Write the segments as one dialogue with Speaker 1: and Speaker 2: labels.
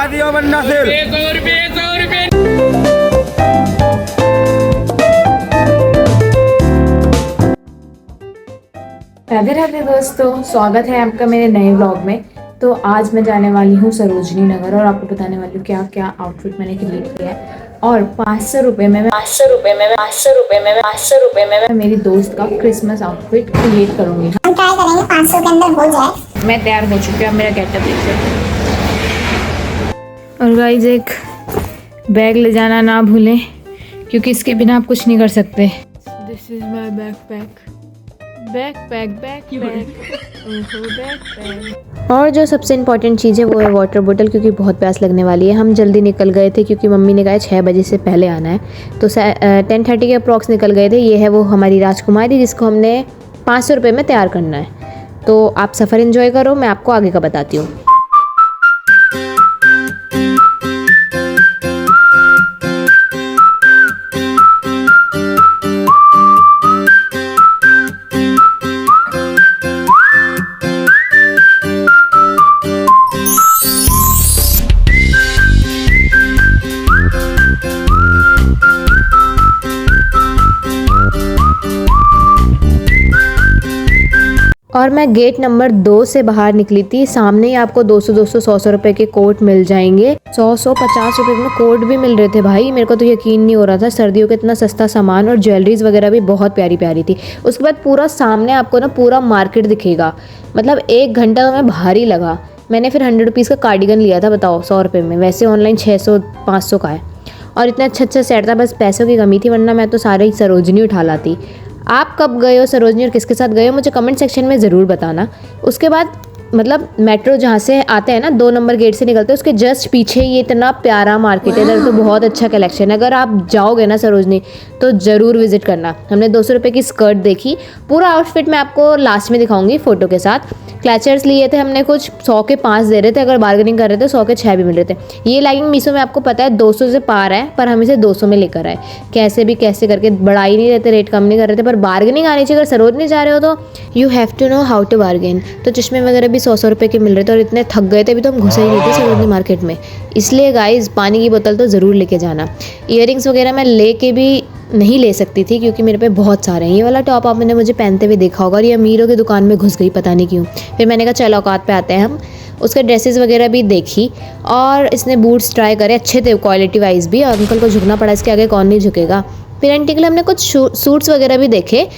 Speaker 1: लगा दिया वरना फिर
Speaker 2: 100 रुपए।
Speaker 3: राधे राधे दोस्तों, स्वागत है आपका मेरे नए व्लॉग में। तो आज मैं जाने वाली हूँ सरोजनी नगर और आपको बताने वाली हूँ क्या क्या आउटफिट मैंने क्रिएट किया है। और 500 रुपये में मैं मेरी दोस्त का क्रिसमस आउटफिट क्रिएट करूँगी।
Speaker 4: हम ट्राई करेंगे 500 के अंदर हो जाए।
Speaker 3: मैं तैयार हो चुकी हूँ, मेरा गेटअप देखिए। और गाइस एक बैग ले जाना ना भूलें क्योंकि इसके बिना आप कुछ नहीं कर सकते। This is my backpack. और जो सबसे इम्पॉर्टेंट चीज़ है वो है वाटर बोतल, क्योंकि बहुत प्यास लगने वाली है। हम जल्दी निकल गए थे क्योंकि मम्मी ने कहा 6 बजे से पहले आना है, तो 10:30 के अप्रॉक्स निकल गए थे। ये है वो हमारी राजकुमारी जिसको हमने 500 रुपये में तैयार करना है। तो आप सफ़र एंजॉय करो, मैं आपको आगे का बताती हूँ। और मैं गेट नंबर 2 से बाहर निकली थी। सामने ही आपको 200-100 रुपए के कोट मिल जाएंगे। 100-150 रुपए में कोट भी मिल रहे थे भाई, मेरे को तो यकीन नहीं हो रहा था। सर्दियों का इतना सस्ता सामान, और ज्वेलरीज वगैरह भी बहुत प्यारी प्यारी थी। उसके बाद पूरा सामने आपको ना पूरा मार्केट दिखेगा। मतलब 1 घंटा तो मैं बाहर ही लगा। मैंने फिर 100 रुपीज़ का कार्डिगन लिया था, बताओ 100 रुपये में। वैसे ऑनलाइन 600-500 का है। और इतना अच्छा सेट था, बस पैसों की कमी थी, वरना मैं तो सारे ही सरोजनी उठा लाती। आप कब गए हो सरोजनी और किसके साथ गए हो मुझे कमेंट सेक्शन में ज़रूर बताना। उसके बाद मतलब मेट्रो जहाँ से आते हैं ना, 2 नंबर गेट से निकलते हैं, उसके जस्ट पीछे ये इतना प्यारा मार्केट है। इधर तो बहुत अच्छा कलेक्शन है। अगर आप जाओगे ना सरोजनी तो ज़रूर विजिट करना। हमने 200 रुपये की स्कर्ट देखी। पूरा आउटफिट मैं आपको लास्ट में दिखाऊंगी फ़ोटो के साथ। क्लचर्स लिए थे हमने, कुछ 100 के 5 दे रहे थे, अगर बार्गेनिंग कर रहे थे 100 के 6 भी मिल रहे थे। ये लेगिंग मीशो में आपको पता है 200 से पार है, पर हम इसे 200 में लेकर आए। कैसे करके बढ़ा ही नहीं रहते, रेट कम नहीं कर रहे थे, पर बार्गेनिंग आनी चाहिए। अगर सरोजनी जा रहे हो तो you have to know how to bargain. तो चश्मे वगैरह भी 100 रुपये के मिल रहे थे और इतने थक गए थे, अभी तो हम घुसे ही नहीं थे सरोजनी मार्केट में। इसलिए गाइस पानी की बोतल तो ज़रूर लेके जाना। ईयरिंग्स वगैरह मैं लेके भी नहीं ले सकती थी क्योंकि मेरे पे बहुत सारे हैं। ये वाला टॉप आपने मुझे पहनते हुए देखा होगा, और ये अमीरों की दुकान में घुस गई पता नहीं क्यों। फिर मैंने कहा चलो औकात पे आते हैं हम। उसके ड्रेसेस वगैरह भी देखी और इसने बूट्स ट्राई करे, अच्छे थे क्वालिटी वाइज भी। अंकल को झुकना पड़ा, इसके आगे कौन नहीं झुकेगा। फिर आंटी के लिए हमने कुछ सूट्स वगैरह भी देखे,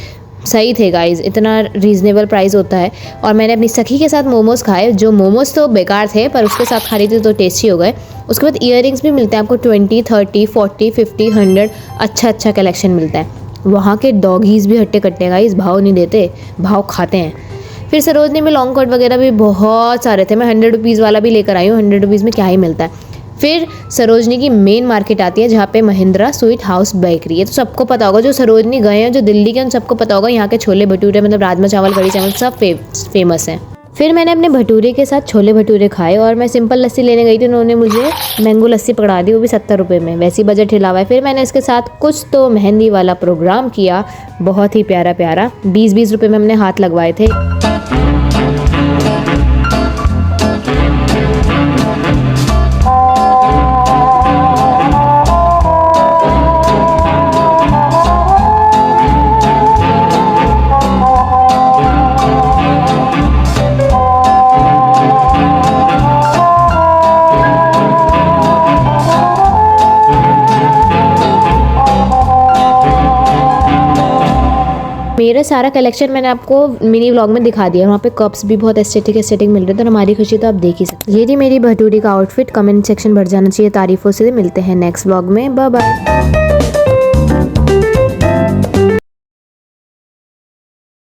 Speaker 3: सही थे गाइस, इतना रीज़नेबल प्राइस होता है। और मैंने अपनी सखी के साथ मोमोज़ खाए, जो मोमोज़ तो बेकार थे पर उसके साथ खा रही थी तो टेस्टी हो गए। उसके बाद ईयरिंग्स भी मिलते हैं आपको 20, 30, 40, 50, 100, अच्छा कलेक्शन मिलता है। वहाँ के डॉगीज़ भी हट्टे कट्टे गाइस, भाव नहीं देते, भाव खाते हैं। फिर सरोजनी में लॉन्ग कोट वगैरह भी बहुत सारे थे। मैं 100 रुपीज़ वाला भी लेकर आई हूँ। 100 रुपीज़ में क्या ही मिलता है। फिर सरोजनी की मेन मार्केट आती है जहाँ पे महिंद्रा स्वीट हाउस बेकरी है। तो सबको पता होगा, जो सरोजनी गए हैं, जो दिल्ली के, उन सबको पता होगा यहाँ के छोले भटूरे, मतलब राजमा चावल, कढ़ी चावल सब फेमस हैं। फिर मैंने अपने भटूरे के साथ छोले भटूरे खाए और मैं सिंपल लस्सी लेने गई थी, उन्होंने मुझे मैंगो लस्सी पकड़ा दी, वो भी 70 रुपये में। वैसे ही बजट हिला हुआ है। फिर मैंने इसके साथ कुछ तो मेहंदी वाला प्रोग्राम किया, बहुत ही प्यारा 20-20 रुपये में हमने हाथ लगवाए थे। मेरा सारा कलेक्शन मैंने आपको मिनी व्लॉग में दिखा दिया। वहाँ पे कप्स भी बहुत एस्थेटिक मिल रहे थे, और हमारी खुशी तो आप देख ही सकते। ये थी मेरी भटूरी का आउटफिट। कमेंट सेक्शन भर जाना चाहिए तारीफों से। मिलते हैं नेक्स्ट व्लॉग में, बाय बाय।